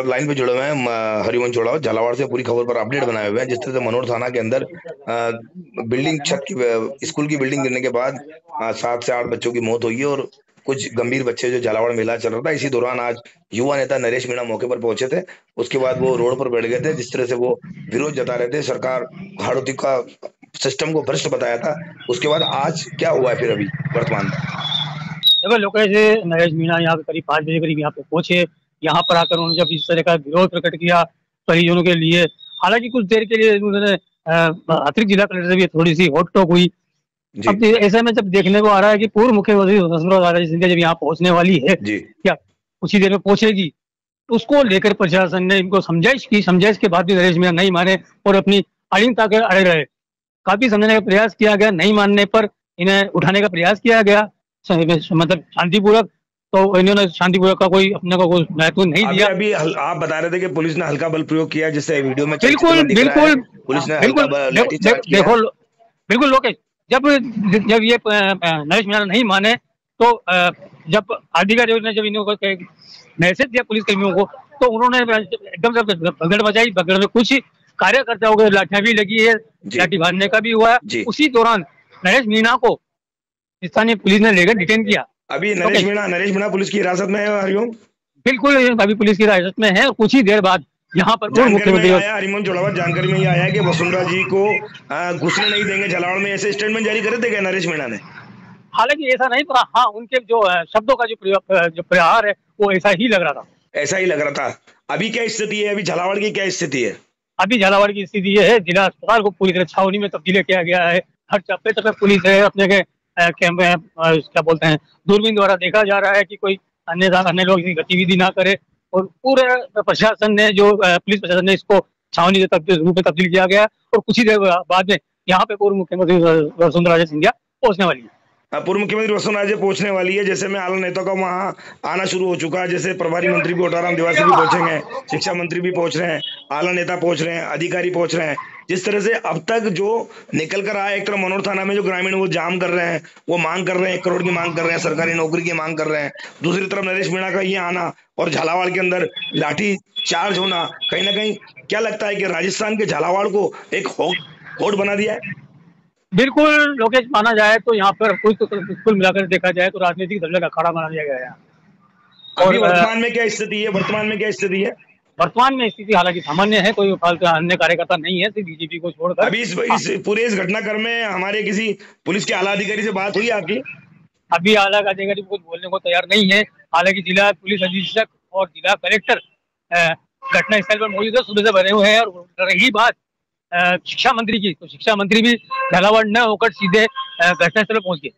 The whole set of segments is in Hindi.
लाइन पे जुड़े हुए हैं हरिवंश जोड़ाव झालावाड़ से पूरी खबर पर अपडेट बनाए हुए हैं। जिस तरह से मनोर थाना के अंदर बिल्डिंग छत की स्कूल की बिल्डिंग गिरने के बाद 7 से 8 बच्चों की मौत हुई है और कुछ गंभीर बच्चे जो झालावाड़ मेला चल रहा था, इसी दौरान आज युवा नेता नरेश मीणा मौके पर पहुंचे थे। उसके बाद वो रोड पर बैठ गए थे। जिस तरह से वो विरोध जता रहे थे, सरकार हाड़ोती का सिस्टम को भ्रष्ट बताया था। उसके बाद आज क्या हुआ है फिर अभी वर्तमान में? देखो, लोकेश नरेश मीणा यहाँ पे करीब 5 बजे करीब यहाँ पे पहुंचे। यहाँ पर आकर उन्होंने जब इस तरह का विरोध प्रकट किया परिजनों के लिए, हालांकि कुछ देर के लिए उन्होंने अतिरिक्त जिला कलेक्टर से भी थोड़ी सी हॉट टॉक हुई। जी अब ऐसे में जब देखने को आ रहा है कि पूर्व मुख्यमंत्री वसुंधरा राजे सिंधिया जब यहाँ पहुंचने वाली है, जी क्या कुछ ही देर में पहुंचेगी, तो उसको लेकर प्रशासन ने इनको समझाइश की। समझाइश के बाद भी नरेश मीणा नहीं माने और अपनी अड़िंगता के अड़े रहे। काफी समझाने का प्रयास किया गया, नहीं मानने पर इन्हें उठाने का प्रयास किया गया, मतलब शांतिपूर्वक। तो इन्होंने शांतिपूर्वक का कोई अपने को कोई महत्व नहीं अभी दिया। अभी आप बता रहे थे कि पुलिस ने हल्का बल प्रयोग किया, जिससे वीडियो में चलचित्र बिल्कुल में दिख रहा है। बिल्कुल पुलिस ने बिल्कुल। हल्का देखो लाठी देखो चार्ज किया है। देखो, बिल्कुल लोकेश, जब जब ये नरेश मीणा नहीं माने, तो जब अधिकारियों ने जब इनको मैसेज दिया पुलिस कर्मियों को, तो उन्होंने एकदम से भगदड़ मचाई। भगदड़ में कुछ कार्यकर्ताओं को लाठियां भी लगी है, जी लाठी मारने का भी हुआ है। जी। उसी दौरान नरेश मीणा को स्थानीय पुलिस ने लेकर डिटेन किया। अभी लोकेश, नरेश मीणा पुलिस की हिरासत में है हरिओम। बिल्कुल अभी पुलिस की हिरासत में है। और कुछ ही देर बाद यहाँ पर पूर्व जानकारी में मुख्यमंत्री आया हरिमोहन जोड़ावत, जानकारी में ये आया कि वसुंधरा जी को घुसने नहीं देंगे झालावाड़ में, ऐसे स्टेटमेंट जारी करे थे क्या नरेश मीणा ने? हालांकि ऐसा नहीं, पर हाँ उनके जो शब्दों का जो प्रहार है वो ऐसा ही लग रहा था। ऐसा ही लग रहा था। अभी क्या स्थिति है? अभी झालावाड़ की क्या स्थिति है? अभी झालावाड़ की स्थिति ये है, जिला अस्पताल को पूरी तरह छावनी में तब्दील किया गया है। हर चप्पे चप्पे पुलिस है, अपने के कैमरे क्या बोलते हैं, दूरबीन द्वारा देखा जा रहा है कि कोई अन्य लोग इसकी गतिविधि ना करे। और पूरे प्रशासन ने जो पुलिस प्रशासन ने इसको छावनी के रूप में तब्दील किया गया। और कुछ ही देर बाद में यहाँ पे पूर्व मुख्यमंत्री वसुंधरा राजे सिंधिया पहुंचने वाली है। पूर्व मुख्यमंत्री वसुंधरा राजे पहुंचने वाली है। जैसे में आला नेताओं का वहां आना शुरू हो चुका है। जैसे प्रभारी मंत्री भी कोटाराम निवासी भी पहुंचेंगे, शिक्षा मंत्री भी पहुंच रहे हैं, आला नेता पहुंच रहे हैं, अधिकारी पहुंच रहे हैं। जिस तरह से अब तक जो निकल कर आया, एक तरफ मनोर थाना में जो ग्रामीण वो जाम कर रहे हैं, वो मांग कर रहे हैं, 1 करोड़ की मांग कर रहे हैं, सरकारी नौकरी की मांग कर रहे हैं। दूसरी तरफ नरेश मीणा का ये आना और झालावाड़ के अंदर लाठी चार्ज होना, कहीं ना कहीं क्या लगता है कि राजस्थान के झालावाड़ को एक होड़ बना दिया है? बिल्कुल लोकेश, माना जाए तो यहाँ पर कुल मिलाकर देखा जाए तो राजनीतिक दंगे का अखाड़ा बना दिया गया है। अभी और वर्तमान में क्या स्थिति है? वर्तमान में क्या स्थिति है? वर्तमान में स्थिति हालांकि सामान्य है, कोई फालतू अन्य कार्यकर्ता नहीं है, सिर्फ बीजेपी को छोड़कर। अभी इस पूरे इस घटनाक्रम में हमारे किसी पुलिस के आला अधिकारी से बात हुई आपकी? अभी आला अधिकारी कुछ बोलने को तैयार नहीं है। हालांकि जिला पुलिस अधीक्षक और जिला कलेक्टर घटना स्थल पर मौजूद है, सुबह से बने हुए हैं। और रही बात शिक्षा मंत्री की, तो शिक्षा मंत्री भी झालावाड़ न होकर सीधे घटनास्थल पर पहुंच गए।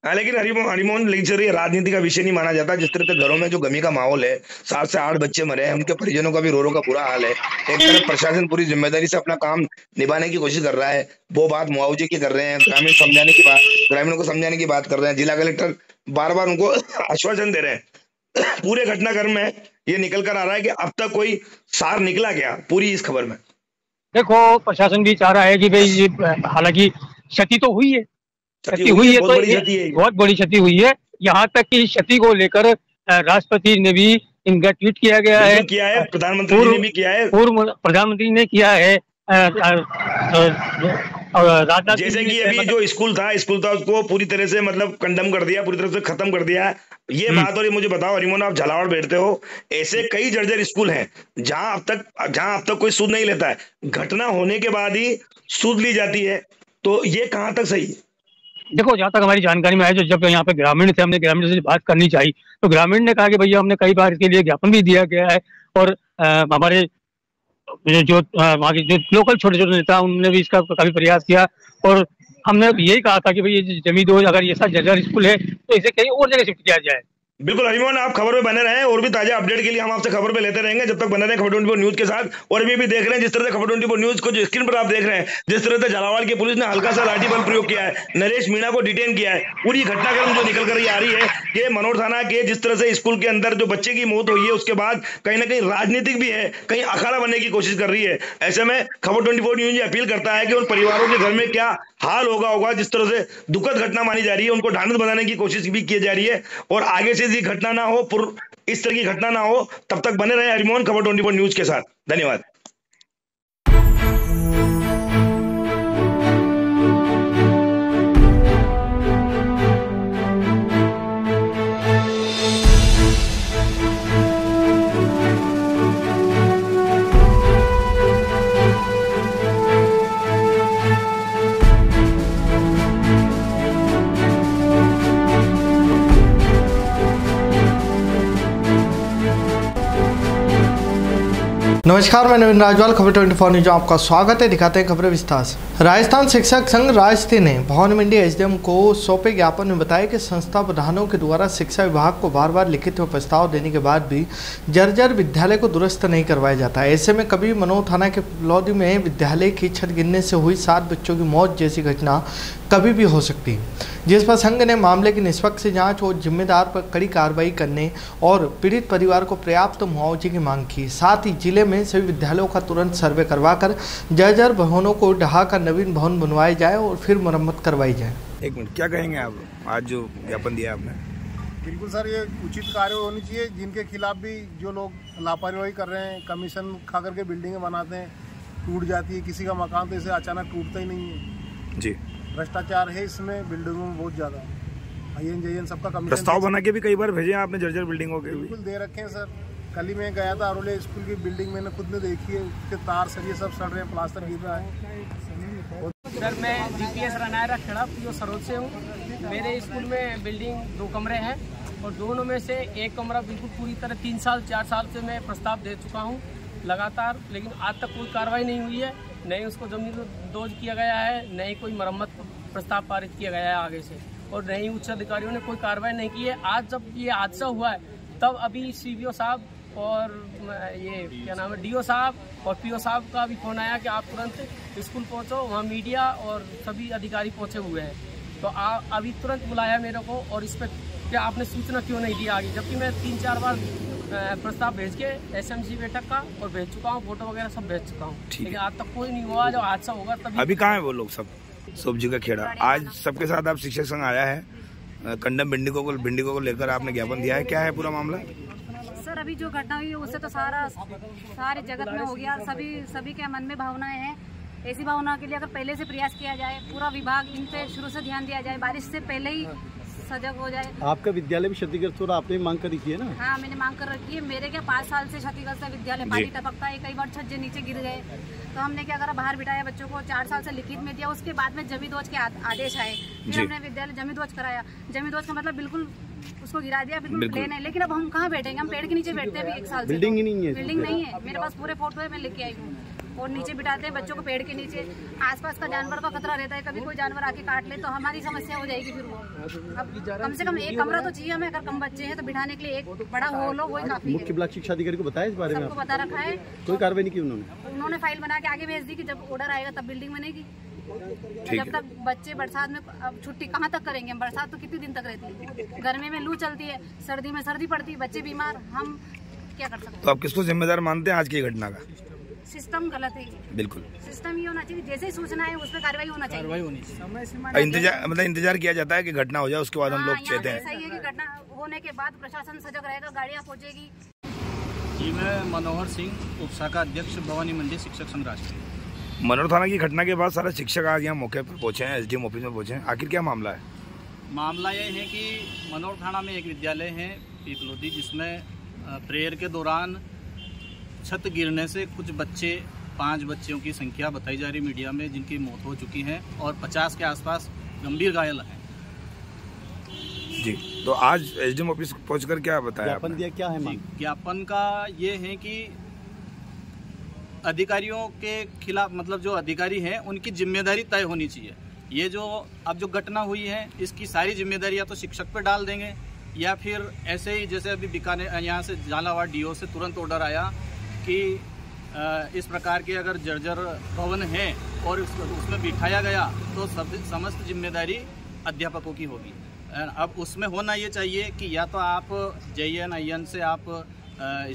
लेकिन हरिमोहन लेकिन ये राजनीति का विषय नहीं माना जाता। जिस तरह से घरों में जो गमी का माहौल है, 7 से 8 बच्चे मरे हैं, उनके परिजनों का भी रो रो का बुरा हाल है। एक तरफ प्रशासन पूरी जिम्मेदारी से अपना काम निभाने की कोशिश कर रहा है, वो बात मुआवजे की कर रहे हैं, ग्रामीणों को समझाने की बात कर रहे हैं, जिला कलेक्टर बार बार उनको आश्वासन दे रहे हैं। पूरे घटनाक्रम में ये निकल कर आ रहा है कि अब तक कोई सार निकला क्या पूरी इस खबर में? देखो, प्रशासन भी चाह रहा है कि भाई, हालांकि क्षति तो हुई है, क्षति हुई है, बहुत बड़ी क्षति हुई है। यहाँ तक कि क्षति को लेकर राष्ट्रपति ने भी इनका ट्वीट किया गया है, प्रधानमंत्री ने भी किया है, पूर्व प्रधानमंत्री ने किया है। जैसे कि अभी जो स्कूल था उसको पूरी तरह से मतलब कंडम कर दिया, पूरी तरह से खत्म कर दिया ये बात। और ये मुझे बताओ हरिमोहन, आप झालावाड़ बैठते हो, ऐसे कई जर्जर स्कूल हैं जहां अब तक कोई सूद नहीं लेता है, घटना होने के बाद ही सूद ली जाती है। तो ये कहां तक सही है? देखो, जहाँ तक हमारी जानकारी में आया, जो जब यहाँ पे ग्रामीण थे, हमने ग्रामीण से बात करनी चाहिए, तो ग्रामीण ने कहा कि भैया हमने कई बार इसके लिए ज्ञापन भी दिया गया है। और हमारे जो वहाँ के जो लोकल छोटे छोटे नेता, उन्होंने भी इसका काफी प्रयास किया। और हमने यही कहा था कि भाई ये जमीन दो, अगर ऐसा जर्जर स्कूल है तो इसे कहीं और जगह शिफ्ट किया जाए। बिल्कुल हरिमोहन, आप खबर पे बने रहें और भी ताजा अपडेट के लिए हम आपसे खबर पे लेते रहेंगे। जब तक बने रहे खबर 24 न्यूज के साथ। और अभी भी देख रहे हैं जिस तरह से खबर 24 न्यूज को जो स्क्रीन पर आप देख रहे हैं, जिस तरह से झालावाड़ की पुलिस ने हल्का सा लाठी बल प्रयोग किया है, नरेश मीणा को डिटेन किया है। पूरी घटनाक्रम जो निकल कर आ रही है कि मनोर थाना के जिस तरह से स्कूल के अंदर जो बच्चे की मौत हुई है, उसके बाद कहीं ना कहीं राजनीतिक भी है, कहीं अखाड़ा बनने की कोशिश कर रही है। ऐसे में खबर 24 न्यूज अपील करता है कि उन परिवारों के घर में क्या हाल होगा। जिस तरह से दुखद घटना मानी जा रही है, उनको ढांढस बनाने की कोशिश भी की जा रही है और आगे से ये घटना ना हो, इस तरह की घटना ना हो। तब तक बने रहे हरिमोहन खबर 24 न्यूज के साथ। धन्यवाद। नमस्कार, मैं नवीन राजवाल, खबर 24 न्यूज आपका स्वागत है। दिखाते हैं खबरें विस्तार से। राजस्थान शिक्षक संघ राजस्थी ने भवन मंडी एसडीएम को सौंपे ज्ञापन में बताया कि संस्था प्रधानों के द्वारा शिक्षा विभाग को बार बार लिखित में प्रस्ताव देने के बाद भी जर्जर विद्यालय को दुरुस्त नहीं करवाया जाता है। ऐसे में कभी मनोर थाना के लोधी में विद्यालय की छत गिरने से हुई 7 बच्चों की मौत जैसी घटना कभी भी हो सकती है, जिस पर संघ ने मामले की निष्पक्ष जांच और जिम्मेदार पर कड़ी कार्रवाई करने और पीड़ित परिवार को पर्याप्त मुआवजे की मांग की। साथ ही जिले में सभी विद्यालयों का तुरंत सर्वे करवाकर जर्जर भवनों को ढहाकर नवीन भवन बनवाए जाए और फिर मरम्मत करवाई जाए। एक मिनट, क्या कहेंगे आप आज जो ज्ञापन दिया आपने? बिल्कुल सर, ये उचित कार्य होनी चाहिए। जिनके खिलाफ भी जो लोग लापरवाही कर रहे हैं, कमीशन खा करके बिल्डिंगें बनाते हैं, टूट जाती है, किसी का मकान तो इसे अचानक टूटता ही नहीं है जी। भ्रष्टाचार है इसमें, बिल्डिंगों में बहुत ज्यादा। INJN सबका कमीशन प्रस्ताव बना के भी कई बार भेजे आपने जर्जर बिल्डिंगों के? बिल्कुल दे रखे हैं सर। कल ही मैं गया था अरोले स्कूल की बिल्डिंग, मैंने खुद ने देखी है, उसके तार सरिये सब सड़ रहे हैं, प्लास्टर गिर रहा है। सर मैं DPS रनायरा खेड़ा PO सरोज से हूँ। मेरे स्कूल में बिल्डिंग 2 कमरे हैं और दोनों में से एक कमरा बिल्कुल पूरी तरह 3 साल 4 साल से मैं प्रस्ताव दे चुका हूँ लगातार, लेकिन आज तक कोई कार्रवाई नहीं हुई है। न ही उसको जमींदोज किया गया है, न ही कोई मरम्मत प्रस्ताव पारित किया गया है आगे से, और न ही उच्च अधिकारियों ने कोई कार्रवाई नहीं की है। आज जब ये हादसा हुआ है तब अभी CBO साहब और ये क्या नाम है DO साहब और PO साहब का भी फोन आया कि आप तुरंत स्कूल पहुंचो। वहाँ मीडिया और सभी अधिकारी पहुंचे हुए हैं, तो अभी तुरंत बुलाया मेरे को। और इस पर क्या आपने सूचना क्यों नहीं दी आगे, जबकि मैं 3-4 बार प्रस्ताव भेज के SMC बैठक का और भेज चुका हूँ, फोटो वगैरह सब भेज चुका हूँ, लेकिन आज तक कोई नहीं हुआ। जो हादसा होगा तभी। अभी कहाँ है वो लोग सब? सब्जी का खेड़ा। आज सबके साथ आप शिक्षक संघ आया है, कंडम बिल्डिंगों को लेकर आपने ज्ञापन दिया है, क्या है पूरा मामला? सर अभी जो घटना हुई है उससे तो सारे जगत में हो गया। सभी के मन में भावनाएं हैं। ऐसी भावना के लिए अगर पहले से प्रयास किया जाए, पूरा विभाग इन पे शुरू से ध्यान दिया जाए, बारिश से पहले ही सजग हो जाए। आपका विद्यालय भी क्षतिग्रस्त हो रहा, आपने मांग कर रखी है ना? हाँ, मैंने मांग कर रखी है। मेरे क्या 5 साल से क्षतिग्रस्त है विद्यालय, पानी टपकता है, कई बार छत से नीचे गिर गए, तो हमने क्या करा, बाहर बिठाया बच्चों को, 4 साल से लिखित में दिया। उसके बाद में जमींदोज के आदेश आए, फिर हमने विद्यालय जमींदोज कराया। जमींदोज का मतलब बिल्कुल उसको गिरा दिया, बिल्कुल प्लेन है। लेकिन अब हम कहाँ बैठेंगे, हम पेड़ के नीचे बैठते हैं। 1 साल से बिल्डिंग ही नहीं है। बिल्डिंग नहीं है, मेरे पास पूरे फोटो है, मैं लेके आई हूँ। और नीचे बिठाते हैं बच्चों को पेड़ के नीचे। आसपास का जानवर का खतरा रहता है, कभी कोई जानवर आके काट ले तो हमारी समस्या हो जाएगी। फिर वो अब कम से कम 1 कमरा तो चाहिए हमें। अगर कम बच्चे हैं तो बिठाने के लिए एक बड़ा हॉल हो, वही काफी है। मुख्य ब्लॉक शिक्षा अधिकारी को बताया इस बारे में? सबको बता रखा है, कोई कार्रवाई नहीं की उन्होंने फाइल बना के आगे भेज दी कि जब ऑर्डर आएगा तब बिल्डिंग बनेगी। जब तक बच्चे बरसात में, अब छुट्टी कहाँ तक करेंगे? बरसात तो कितनी दिन तक रहती है, गर्मी में लू चलती है, सर्दी में सर्दी पड़ती है, बच्चे बीमार, हम क्या कर सकते हैं? तो आप किसको जिम्मेदार मानते हैं आज की घटना का? सिस्टम गलत है। बिल्कुल सिस्टम ये होना चाहिए, जैसे ही सूचना है उस पर कार्रवाई होना चाहिए। इंतजार किया जाता है कि घटना हो जाए, उसके बाद हम लोग चाहते हैं। ऐसा ही है कि घटना होने के बाद प्रशासन सजग रहेगा, गाड़ियाँ पहुँचेगी। जी, मैं मनोहर सिंह, उपशाखा अध्यक्ष भवानी मंडी शिक्षक संघ राष्ट्रीय। मनोर थाना की घटना के बाद सारे शिक्षक आज यहाँ मौके पर पहुंचे हैं, SDM ऑफिस में पहुंचे हैं। आखिर क्या मामला है? मामला ये है कि मनोर थाना में एक विद्यालय है पीपलोदी, जिसमें प्रेयर के दौरान छत गिरने से कुछ बच्चे, 5 बच्चों की संख्या बताई जा रही मीडिया में, जिनकी मौत हो चुकी है और 50 के आसपास गंभीर घायल हैं। जी, तो आज SDM ऑफिस पहुंचकर क्या बताया? ज्ञापन दिया, क्या है मांग? ज्ञापन का ये है कि अधिकारियों के खिलाफ, मतलब जो अधिकारी हैं उनकी जिम्मेदारी तय होनी चाहिए। ये जो अब जो घटना हुई है इसकी सारी जिम्मेदारी या तो शिक्षक पर डाल देंगे, या फिर ऐसे ही जैसे अभी बीकानेर यहाँ से झालावाड़ DO से तुरंत ऑर्डर आया कि इस प्रकार के अगर जर्जर भवन है और उसमें बिठाया गया तो समस्त जिम्मेदारी अध्यापकों की होगी। अब उसमें होना ये चाहिए कि या तो आप JN IN से आप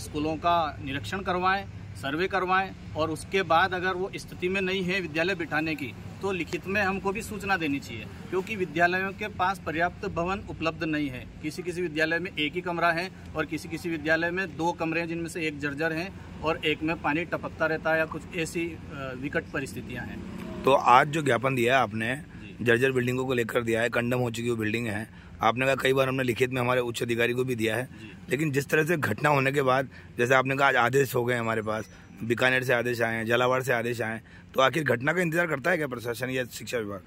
स्कूलों का निरीक्षण करवाएं, सर्वे करवाएं, और उसके बाद अगर वो स्थिति में नहीं है विद्यालय बिठाने की तो लिखित में हमको भी सूचना देनी चाहिए, क्योंकि विद्यालयों के पास पर्याप्त भवन उपलब्ध नहीं है। किसी किसी विद्यालय में एक ही कमरा है और किसी किसी विद्यालय में 2 कमरे हैं, जिनमें से एक जर्जर है और एक में पानी टपकता रहता है या कुछ ऐसी विकट परिस्थितियाँ हैं। तो आज जो ज्ञापन दिया है आपने जर्जर बिल्डिंगों को लेकर दिया है, कंडम हो चुकी वो बिल्डिंग है, आपने कहा कई बार हमने लिखित में हमारे उच्च अधिकारी को भी दिया है, लेकिन जिस तरह से घटना होने के बाद जैसे आपने कहा आज आदेश हो गए हमारे पास, बीकानेर से आदेश आए हैं, झालावाड़ से आदेश आए हैं, तो आखिर घटना का इंतजार करता है क्या प्रशासन या शिक्षा विभाग?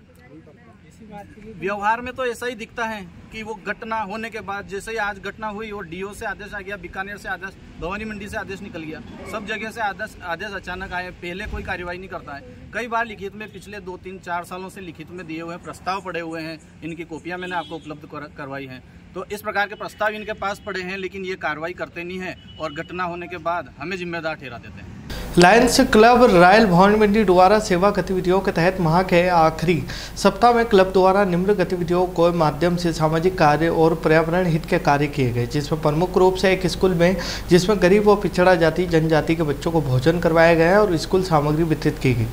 व्यवहार में तो ऐसा ही दिखता है कि वो घटना होने के बाद, जैसे ही आज घटना हुई और डीओ से आदेश आ गया, बीकानेर से आदेश, भवानी मंडी से आदेश निकल गया, सब जगह से आदेश अचानक आए, पहले कोई कार्यवाही नहीं करता है। कई बार लिखित में पिछले 2, 3, 4 सालों से लिखित में दिए हुए प्रस्ताव पड़े हुए हैं, इनकी कॉपियां मैंने आपको उपलब्ध करवाई हैं। तो इस प्रकार के प्रस्ताव इनके पास पड़े हैं, लेकिन ये कार्रवाई करते नहीं है और घटना होने के बाद हमें जिम्मेदार ठहरा देते हैं। लायंस क्लब रॉयल भवानी मंडी द्वारा सेवा गतिविधियों के तहत माह के आखिरी सप्ताह में क्लब द्वारा निम्न गतिविधियों के माध्यम से सामाजिक कार्य और पर्यावरण हित के कार्य किए गए, जिसमें प्रमुख रूप से एक स्कूल में जिसमें गरीब व पिछड़ा जाति जनजाति के बच्चों को भोजन करवाया गया और स्कूल सामग्री वितरित की गई।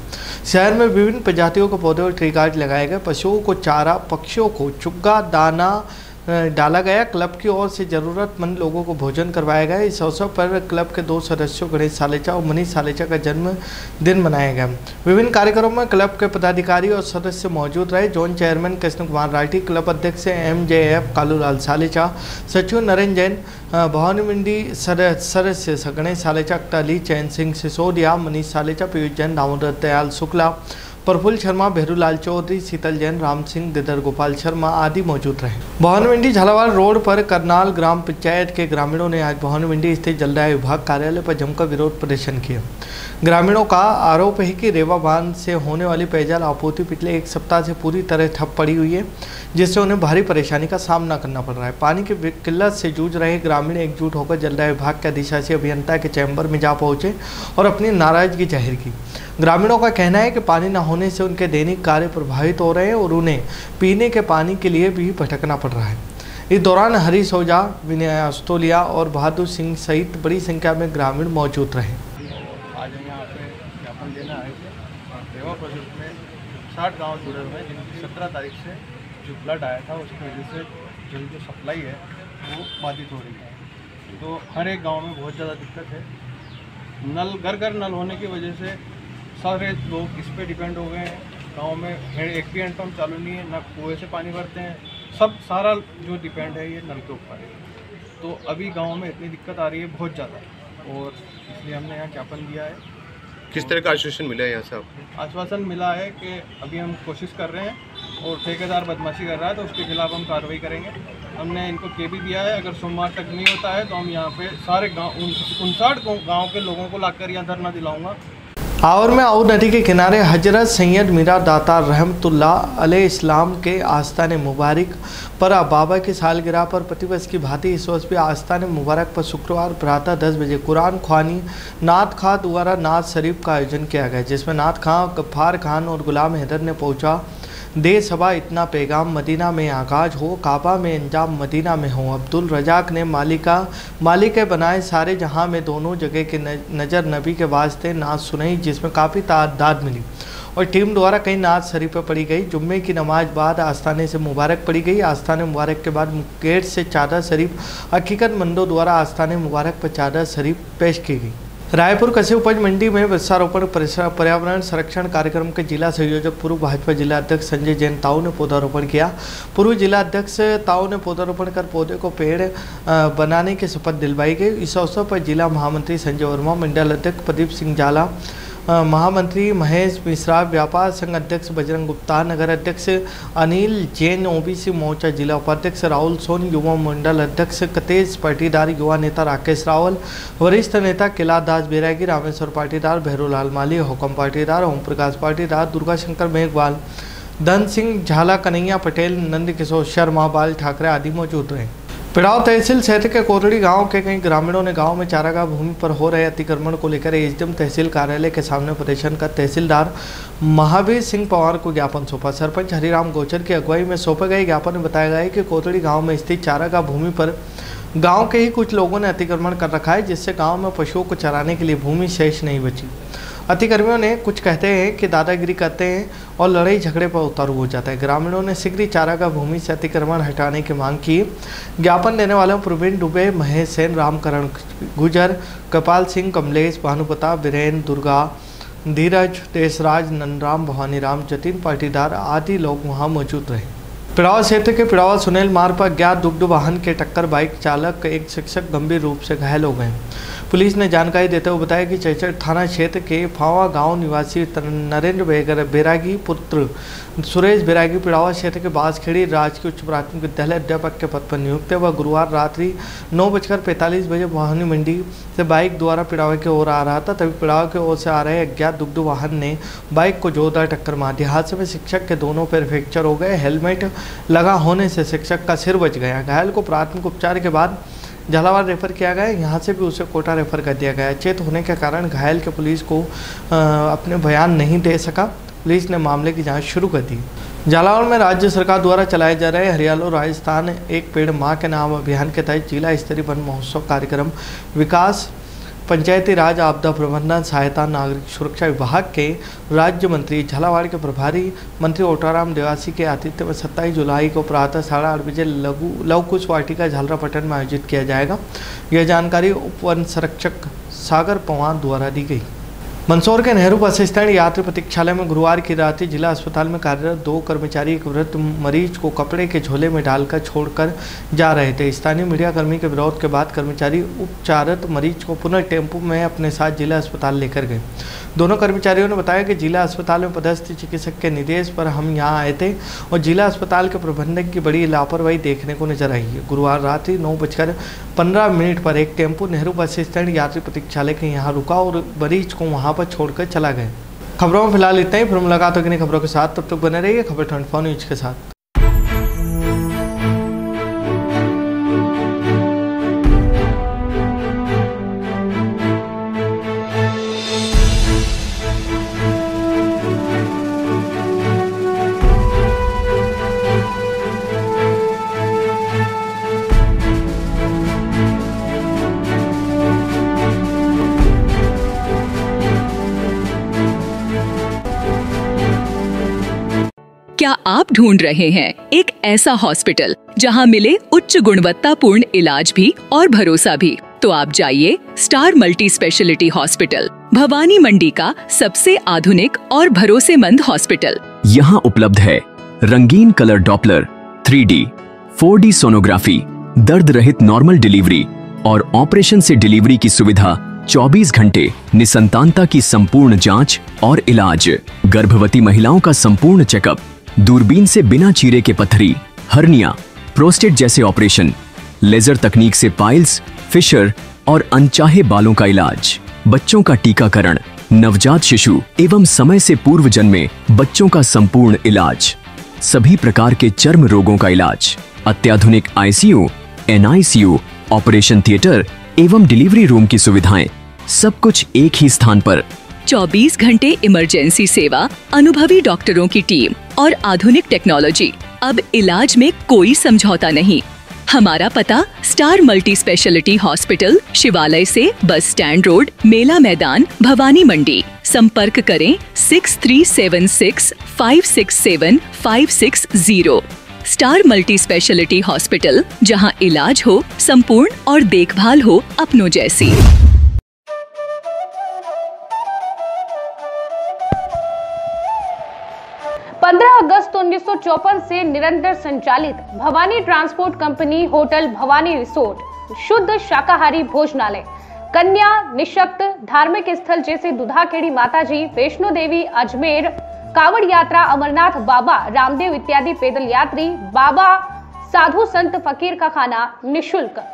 शहर में विभिन्न प्रजातियों के पौधे और ट्री गार्ड लगाए गए, पशुओं को चारा, पक्षियों को चुग्गा दाना डाला गया, क्लब की ओर से जरूरतमंद लोगों को भोजन करवाया गया। इस अवसर पर क्लब के 2 सदस्यों गणेश सालेचा और मनीष सालेचा का जन्मदिन मनाया गया। विभिन्न कार्यक्रमों में क्लब के पदाधिकारी और सदस्य मौजूद रहे। Zone chairman Krishna Kumar Rathi, club अध्यक्ष MJF कालूलाल सालेचा, सचिव नरेंद्र जैन, भवानी मंडी सदस्य गणेश सालेचा, अख्तर चैन सिंह सिसोदिया, मनीष सालेचा, पीयूष जैन, दामोदर दयाल शुक्ला, प्रफुल्ल शर्मा, भेरूलाल चौधरी, शीतल जैन, राम सिंह, दिदर गोपाल शर्मा आदि मौजूद रहे। भवानी मंडी झालावाड़ रोड पर करनाल ग्राम पंचायत के ग्रामीणों ने आज भवानी मंडी स्थित जलदाय विभाग कार्यालय पर जमकर विरोध प्रदर्शन किया। ग्रामीणों का आरोप है कि रेवा बांध से होने वाली पेयजल आपूर्ति पिछले 1 सप्ताह से पूरी तरह ठप पड़ी हुई है, जिससे उन्हें भारी परेशानी का सामना करना पड़ रहा है। पानी की किल्लत से जूझ रहे ग्रामीण एकजुट होकर जलदाय विभाग के अधिशासी अभियंता के चैम्बर में जा पहुंचे और अपनी नाराजगी जाहिर की। ग्रामीणों का कहना है कि पानी न होने से उनके दैनिक कार्य प्रभावित हो रहे हैं और उन्हें पीने के पानी के लिए भी भटकना पड़ रहा है। इस दौरान हरीश ओझा, विनय अस्तोलिया और बहादुर सिंह सहित बड़ी संख्या में ग्रामीण मौजूद रहे। आज यहाँ पे ज्ञापन देना आए थे। रेवा प्रोजेक्ट में 60 गाँव जुड़े हुए हैं, जिनकी 17 तारीख से जो फ्लड आया था उसकी वजह से जल जो सप्लाई है वो बाधित हो रही है। तो हर एक गाँव में बहुत ज़्यादा दिक्कत है। नल घर नल होने की वजह से सारे लोग इस पे डिपेंड हो गए हैं। गांव में एक भी हैंडपम्प चालू नहीं है, ना कुएं से पानी भरते हैं, सब सारा जो डिपेंड है ये नल के ऊपर है। तो अभी गांव में इतनी दिक्कत आ रही है बहुत ज़्यादा, और इसलिए हमने यहाँ ज्ञापन दिया है। किस तरह का आश्वासन मिला है यहाँ से आपको? आश्वासन मिला है कि अभी हम कोशिश कर रहे हैं और ठेकेदार बदमाशी कर रहा है तो उसके खिलाफ हम कार्रवाई करेंगे। हमने इनको कह भी दिया है, अगर सोमवार तक नहीं होता है तो हम यहाँ पे सारे गाँव 59 गाँव के लोगों को लाकर यहाँ धरना दिलाऊँगा। आवर में आऊ नदी के किनारे हजरत सैयद मीरा दाता रहमतुल्लाह अलैहि इस्लाम के आस्ताने मुबारक पर बाबा की सालगिरह पर प्रतिवर्ष की भांति इस वर्ष भी आस्ताने मुबारक पर शुक्रवार प्रातः 10 बजे कुरान ख्वानी नात खां द्वारा नात शरीफ का आयोजन किया गया, जिसमें नात खां, गफ्फार खान और गुलाम हैदर ने पहुंचा। दे सबा इतना पैगाम मदीना में आगाज हो, काबा में अंजाम मदीना में हो। अब्दुल रजाक ने मालिक बनाए सारे जहां में दोनों जगह के नज़र नबी के वास्ते नात सुनाई, जिसमें काफ़ी तादाद मिली और टीम द्वारा कई नात शरीफें पढ़ी गई। जुम्मे की नमाज बाद आस्थाने से मुबारक पढ़ी गई। आस्थाने मुबारक के बाद गेट से चादर शरीफ हकीकतमंदों द्वारा आस्थाने मुबारक पर चादर शरीफ पेश की गई। रायपुर कृषि उपज मंडी में वृक्षारोपण पर्यावरण संरक्षण कार्यक्रम के जिला संयोजक पूर्व भाजपा जिला अध्यक्ष संजय जैन ताऊ ने पौधारोपण किया। पूर्व जिला अध्यक्ष ताऊ ने पौधारोपण कर पौधे को पेड़ बनाने की शपथ दिलवाई गई। इस अवसर पर जिला महामंत्री संजय वर्मा, मंडल अध्यक्ष प्रदीप सिंह जाला, महामंत्री महेश मिश्रा, व्यापार संघ अध्यक्ष बजरंग गुप्ता, नगर अध्यक्ष अनिल जैन, ओबीसी मोर्चा जिला उपाध्यक्ष राहुल सोनी, युवा मंडल अध्यक्ष कतेज पाटीदार, युवा नेता राकेश रावल, वरिष्ठ नेता कैलाश बैरागी, रामेश्वर पाटीदार, भैरूलाल माली, हुकम पाटीदार, ओम प्रकाश पाटीदार, दुर्गा शंकर मेघवाल, धन सिंह झाला, कन्हैया पटेल, नंद किशोर शर्मा, बाल ठाकरे आदि मौजूद रहे। पिड़ाव तहसील क्षेत्र के कोतड़ी गांव के कई ग्रामीणों ने गांव में चारागाह भूमि पर हो रहे अतिक्रमण को लेकर एसडीएम तहसील कार्यालय के सामने प्रदर्शन कर तहसीलदार महावीर सिंह पवार को ज्ञापन सौंपा। सरपंच हरिराम गोचर की अगुवाई में सौंपे गए ज्ञापन में बताया गया है कि कोतड़ी गांव में स्थित चारागाह भूमि पर गांव के ही कुछ लोगों ने अतिक्रमण कर रखा है, जिससे गांव में पशुओं को चराने के लिए भूमि शेष नहीं बची। अतिक्रमियों ने कुछ कहते हैं कि दादागिरी करते हैं और लड़ाई झगड़े पर उतारू हो जाता है। ग्रामीणों ने शीघ्र चारागाह भूमि से अतिक्रमण हटाने की मांग की। ज्ञापन देने वालों प्रवीण दुबे, महेश सेन, रामकरण गुजर, कपाल सिंह, कमलेश, भानुप्रताप, वीरेंद्र, दुर्गा, धीरज, देशराज, नंदराम, भवानीराम, जतिन पाटीदार आदि लोग वहां मौजूद रहे। पिड़ावा क्षेत्र के पिड़ावा सुनेल मार्ग पर अज्ञात दुग्ध वाहन के टक्कर बाइक चालक एक शिक्षक गंभीर रूप से घायल हो गए। पुलिस ने जानकारी देते हुए बताया कि चैचर थाना क्षेत्र के फावा गांव निवासी नरेंद्र बैरागी पुत्र सुरेश बैरागी पिड़ावा क्षेत्र के बांसखेड़ी राजकीय उच्च प्राथमिक विद्यालय अध्यापक के पद पर नियुक्त है। वह गुरुवार रात्रि 9:45 बजे भवानी मंडी से बाइक द्वारा पिड़ावा की ओर आ रहा था। तभी पिड़ावा की ओर से आ रहे अज्ञात दुग्ध वाहन ने बाइक को जोरदार टक्कर मार दी। हादसे में शिक्षक के दोनों पैर फ्रैक्चर हो गए। हेलमेट लगा होने से शिक्षक का सिर बच गया। घायल को प्राथमिक उपचार के बाद झालावाड़ रेफर किया गया। यहाँ से भी उसे कोटा रेफर कर दिया गया। चेत होने के कारण घायल के पुलिस को अपने बयान नहीं दे सका। पुलिस ने मामले की जांच शुरू कर दी। झालावाड़ में राज्य सरकार द्वारा चलाए जा रहे हरियालो राजस्थान एक पेड़ मां के नाम अभियान के तहत जिला स्तरीय वन महोत्सव कार्यक्रम विकास, पंचायती राज, आपदा प्रबंधन, सहायता, नागरिक सुरक्षा विभाग के राज्य मंत्री झालावाड़ के प्रभारी मंत्री ओटाराम देवासी के आतिथ्य में 27 जुलाई को प्रातः 8:30 बजे लव कुश वाटिका झालरापाटन में आयोजित किया जाएगा। यह जानकारी उप वन संरक्षक सागर पवार द्वारा दी गई। मंदसौर के नेहरू बस स्टैंड यात्री प्रतीक्षालय में गुरुवार की रात जिला अस्पताल में कार्यरत 2 कर्मचारी एक वृद्ध मरीज को कपड़े के झोले में डालकर छोड़कर जा रहे थे। स्थानीय मीडिया कर्मी के विरोध के बाद कर्मचारी उपचारित मरीज को पुनः टेम्पो में अपने साथ जिला अस्पताल लेकर गए। दोनों कर्मचारियों ने बताया कि जिला अस्पताल में पदस्थ चिकित्सक के निर्देश पर हम यहां आए थे और जिला अस्पताल के प्रबंधक की बड़ी लापरवाही देखने को नजर आई है। गुरुवार रात्रि 9:15 पर एक टेम्पो नेहरू बस स्टैंड यात्री प्रतीक्षालय के यहाँ रुका और मरीज को वहां पर छोड़कर चला गया। खबरों में फिलहाल इतना ही। फिर मुलाकात होगी नई खबरों के साथ। तब तक बने रहिए खबर 24 न्यूज के साथ। क्या आप ढूंढ रहे हैं एक ऐसा हॉस्पिटल जहां मिले उच्च गुणवत्तापूर्ण इलाज भी और भरोसा भी? तो आप जाइए star multi speciality hospital, Bhawani Mandi का सबसे आधुनिक और भरोसेमंद हॉस्पिटल। यहाँ उपलब्ध है रंगीन colour Doppler, 3D, 4D sonography, दर्द रहित नॉर्मल डिलीवरी और ऑपरेशन से डिलीवरी की सुविधा, 24 घंटे निसंतानता की संपूर्ण जांच और इलाज, गर्भवती महिलाओं का संपूर्ण चेकअप, दूरबीन से बिना चीरे के पथरी, हर्निया, प्रोस्टेट जैसे ऑपरेशन, लेजर तकनीक से पाइल्स, फिशर और अनचाहे बालों का इलाज, बच्चों का टीकाकरण, नवजात शिशु एवं समय से पूर्व जन्मे बच्चों का संपूर्ण इलाज, सभी प्रकार के चर्म रोगों का इलाज, अत्याधुनिक ICU, NICU, ऑपरेशन थिएटर एवं डिलीवरी रूम की सुविधाएं, सब कुछ एक ही स्थान पर। 24 घंटे इमरजेंसी सेवा, अनुभवी डॉक्टरों की टीम और आधुनिक टेक्नोलॉजी। अब इलाज में कोई समझौता नहीं। हमारा पता स्टार मल्टी स्पेशलिटी हॉस्पिटल, शिवालय से बस स्टैंड रोड, मेला मैदान, भवानी मंडी। संपर्क करें 6376567560। स्टार मल्टी स्पेशलिटी हॉस्पिटल, जहां इलाज हो संपूर्ण और देखभाल हो अपनों जैसी। 15 अगस्त 1954 से निरंतर संचालित Bhavani transport company hotel Bhavani resort, शुद्ध शाकाहारी भोजनालय, कन्या निशक्त धार्मिक स्थल जैसे दुधाखेड़ी माताजी, वैष्णो देवी, अजमेर, कावड़ यात्रा, अमरनाथ बाबा, रामदेव इत्यादि पैदल यात्री, बाबा, साधु संत फकीर का खाना निशुल्क।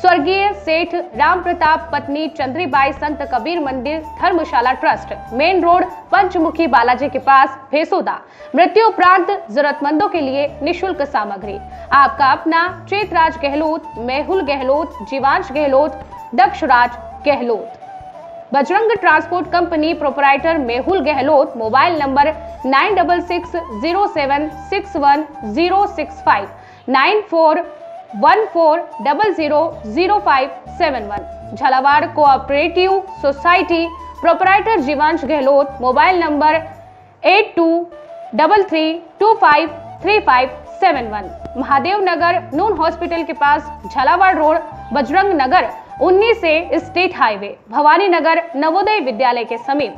स्वर्गीय सेठ राम प्रताप पत्नी चंद्रीबाई संत कबीर मंदिर धर्मशाला ट्रस्ट, मेन रोड, पंचमुखी बालाजी के पास, भेसोदा। मृत्यु उपरांत जरूरतमंदों के लिए निशुल्क सामग्री। आपका अपना Chetraj Gehlot, Mehul Gehlot, Jeevansh Gehlot, Dakshraj Gehlot. Bajrang transport company proprietor Mehul Gehlot. Mobile number 9607610065 9414000571। Jhalawar cooperative society proprietor Jeevansh Gehlot, mobile number 8233253571। Mahadev Nagar नून हॉस्पिटल के पास झालावाड़ रोड, बजरंग नगर 19 से स्टेट हाईवे, भवानी नगर नवोदय विद्यालय के समीप।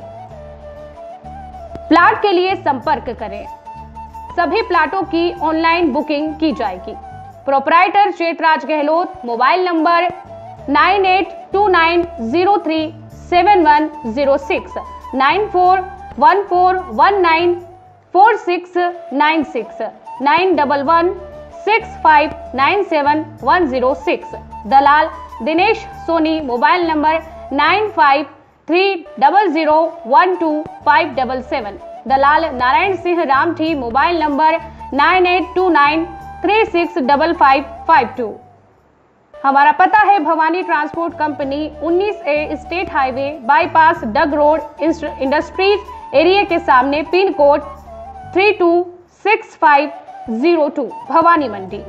प्लाट के लिए संपर्क करें। सभी प्लाटों की ऑनलाइन बुकिंग की जाएगी। Proprietor Chetraj Gehlot, mobile number 9829037106, 9414194696, 9116597106। दलाल दिनेश सोनी, मोबाइल नंबर 9530012577। दलाल नारायण सिंह रामठी, मोबाइल नंबर 9829365552। हमारा पता है Bhawani transport company, 19A state highway bypass Dag road, industries area के सामने, पिन कोड 326502, भवानी मंडी।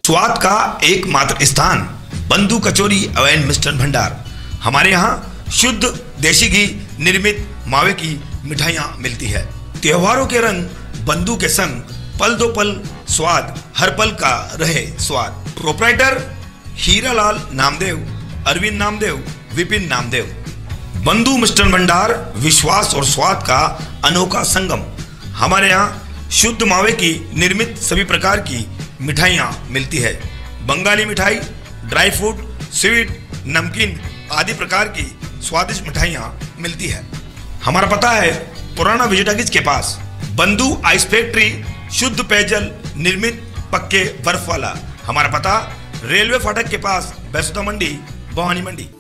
स्वाद का एकमात्र स्थान बंधु कचौरी एवं मिष्ठान भंडार। हमारे यहाँ शुद्ध देसी घी निर्मित मावे की मिठाइयाँ मिलती है। त्योहारों के रंग बंधु के संग, पल दो पल स्वाद, हर पल का रहे स्वाद। प्रोपराइटर हीरालाल नामदेव, अरविंद नामदेव, विपिन नामदेव। बंधु मिष्ठान भंडार विश्वास और स्वाद का अनोखा संगम। हमारे यहाँ शुद्ध मावे की निर्मित सभी प्रकार की मिठाइयाँ मिलती है। बंगाली मिठाई, ड्राई फ्रूट, स्वीट, नमकीन आदि प्रकार की स्वादिष्ट मिठाइयाँ मिलती है। हमारा पता है पुराना विजयटागिज के पास, बंधु आइस फैक्ट्री, शुद्ध पेयजल निर्मित पक्के बर्फ वाला। हमारा पता रेलवे फाटक के पास, बैसुदा मंडी, भवानी मंडी।